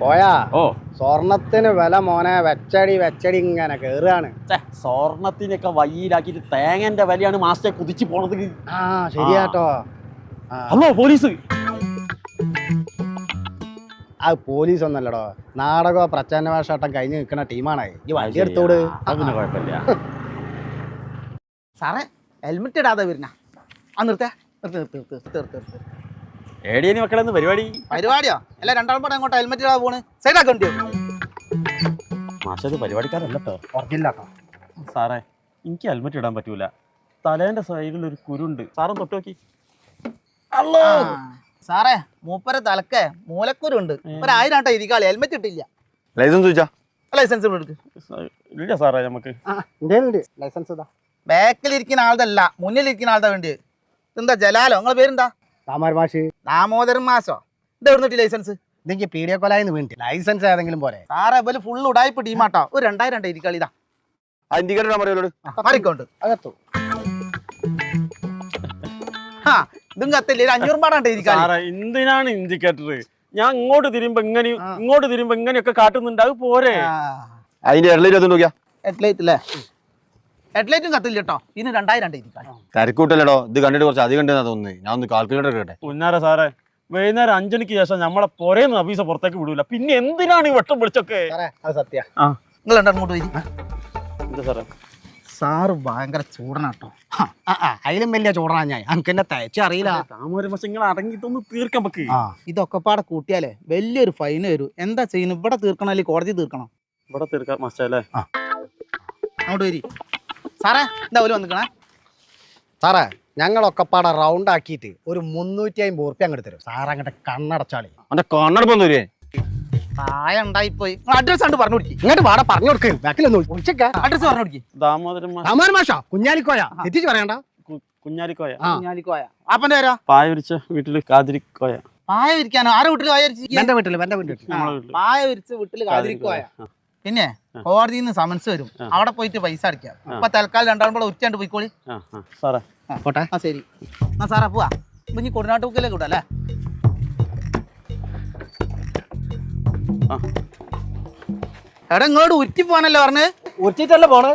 പോയാ ഓ സ്വർണത്തിന് വില മോനെ വെച്ചടി ഇങ്ങനെ കേറുകയാണ്. സ്വർണത്തിനൊക്കെ വയ്യിലാക്കിട്ട് തേങ്ങന്റെ വിലയാണ് മാസ്റ്റർ കുതിച്ചു പോണത്. ആ ശരിയാട്ടോ. Hello police. അത് പോലീസ് ഒന്നല്ലടോ, നാടകോ പ്രച്ഛന്ന വേഷാട്ടം കഴിഞ്ഞ് നിൽക്കുന്ന ടീമാണ്. ഈ വണ്ടി എടുത്തോട്. അതിന് കുഴപ്പമില്ല. സാറേ ഹെൽമെറ്റ് ഇടാതെ വരുന്ന നിർത്തേ ഏടിയനി മക്കളെന്ന് പരിപാടിയോ അല്ല? രണ്ടാളും കൂടെ അങ്ങോട്ട് ഹെൽമെറ്റ് ഇടാതെ പോണ്. സൈഡാക്കണ്ടി മാഷത് പരിപാടിക്കാരല്ലോ. ഉറക്കില്ലാട്ടോ സാറേ, എനിക്ക് ഹെൽമെറ്റ് ഇടാൻ പറ്റൂല. തലേന്റെ സൈഡിൽ ഒരു കുരുണ്ട്. സാറും തൊട്ട് നോക്കി. സാറേ മൂപ്പര തലക്കെ മൂലക്കുരുണ്ട്. 1000 ആട്ടോ ഇരിക്കാളി. ഹെൽമെറ്റ് ഇട്ടില്ല. ലൈസൻസ് ചോദിച്ചാ? ലൈസൻസ് ഇല്ല സാറേ, നമുക്ക് ലൈസൻസ് ഇതാ. ബാക്കിലിരിക്കുന്ന ആളുടെ മുന്നിലിരിക്കുന്ന ആളുടെ വേണ്ടി. എന്താ ജലാലോ? നിങ്ങളെ പേരെന്താ? ദാമോദരൻ മാസോ? ഇത് എവിടുന്നിട്ട് ലൈസൻസ്? ഇതെനിക്ക് പീഡിയ കൊലായിന്ന് വീണിട്ട് ലൈസൻസ് ഏതെങ്കിലും പോലെ. സാറേ പോലെ ഫുള്ള് ഉടായ്പ ടീമാട്ടോ. ഒരു 2000 ഇരിക്കാളി. ഇതാ ഇൻഡിക്കേറ്റർ നമ്പർ മാറിക്കോണ്ട് അകത്തു. ഇതും കത്തില്ല. 500 പാടാണ്ട് ഇരിക്കാളി. സാറേ എന്തിനാണ് ഇൻഡിക്കേറ്റർ? ഞാൻ ഇങ്ങോട്ട് തിരിയുമ്പോ ഇങ്ങനെയൊക്കെ കാട്ടുന്നുണ്ട്. അത് പോരെ? അതിന്റെ ഹെഡ്ലൈറ്റ് നോക്കിയാ? ഹെഡ്ലൈറ്റ് അല്ലേ? ഹെഡ്ലൈറ്റും കത്തില്ല കേട്ടോ. ഇതിന് 2000 ഇരിക്കാളി. തിരക്കൂട്ടല്ലോ. ഇത് കണ്ടിട്ട് കുറച്ച് അധികം ഉണ്ടെന്നാ തോന്നുന്നത്. ഞാൻ ഒന്ന് കാൽക്കുലേറ്റർ കേട്ടെ. ഉന്നാര സാറേ, വൈകുന്നേരം 5 മണിക്ക് ശേഷം നമ്മളെ പൊരേന്ന് അഫീസ പുറത്തേക്ക് വിടൂല. പിന്നെ എന്തിനാണ് ഈ വെട്ടം വിളിച്ചൊക്കെ? അത് സത്യ. നിങ്ങൾ അങ്ങോട്ട് വരി. എന്താ സാറേ? സാറ് ഭയങ്കര ചൂടനാട്ടോ. അതിലും വലിയ ചൂടാ ഞാൻ. എനിക്ക് എന്നെ തയ്ച്ചറിയില്ല. താമരമശങ്ങൾ അടങ്ങിയിട്ടൊന്ന് തീർക്കാൻ പറ്റി. ഇതൊക്കെ പാടെ കൂട്ടിയാലേ വലിയൊരു ഫൈന് വരും. എന്താ ചെയ്യുന്നത്? ഇവിടെ തീർക്കണം അല്ലെങ്കിൽ കോടതി തീർക്കണം? ഇവിടെ തീർക്കാം മസ്റ്റല്ലേ. അങ്ങോട്ട് വരി. സാറേ എന്താ പോലും വന്നിക്കണേ? സാറേ ഞങ്ങളൊക്കെ പാടെ റൗണ്ട് ആക്കിയിട്ട് ഒരു 350 ഉറുപ്പ്യ അങ്ങോട്ട് തരും. സാറ് അങ്ങോട്ട് കണ്ണടച്ചാളി. അവന്റെ കണ്ണടപ്പം തരുവേ. പ്രായം ഉണ്ടായിപ്പോയി. അഡ്രസ് കണ്ട് പറഞ്ഞു കൊടുക്കി. ഇങ്ങോട്ട് പാടെ പറഞ്ഞു കൊടുക്ക്. ബാക്കിലൊന്നും അഡ്രസ് പറഞ്ഞു കൊടുക്കി. ദാമോദരൻ മാഷ കുഞ്ഞാലിക്കോയ എത്തിച്ച് പറയണ്ട. കുഞ്ഞാലിക്കോയ. അപ്പന്റെ പേരാ? പായ വിരിച്ച വീട്ടില് കാതിരിക്കോയ. പായ വിരിക്കാനോ? ആരുടെ വീട്ടിൽ പായ വിരിച്ചിരിക്കുക? എന്റെ വീട്ടില് പായ വിരിച്ച് വീട്ടില് കാതിരിക്കോയ. പിന്നെ കോടതിയിൽ നിന്ന് സമൻസ് വരും. അവിടെ പോയിട്ട് പൈസ അടയ്ക്കാം. ഇപ്പൊ തൽക്കാലം രണ്ടാളും കൂടെ ഉച്ചണ്ട് പോയിക്കോളി. സാറേ പോട്ടെ. ശരി എന്നാ സാറേ പോവാ. ഇനി കൊടുനാട്ടുക്കലേക്ക് വിടല്ലേ? എടാ ഇങ്ങോട്ട് ഉറ്റി പോവാനല്ലേ പറഞ്ഞ്? ഉച്ചിട്ടല്ലേ പോണേ?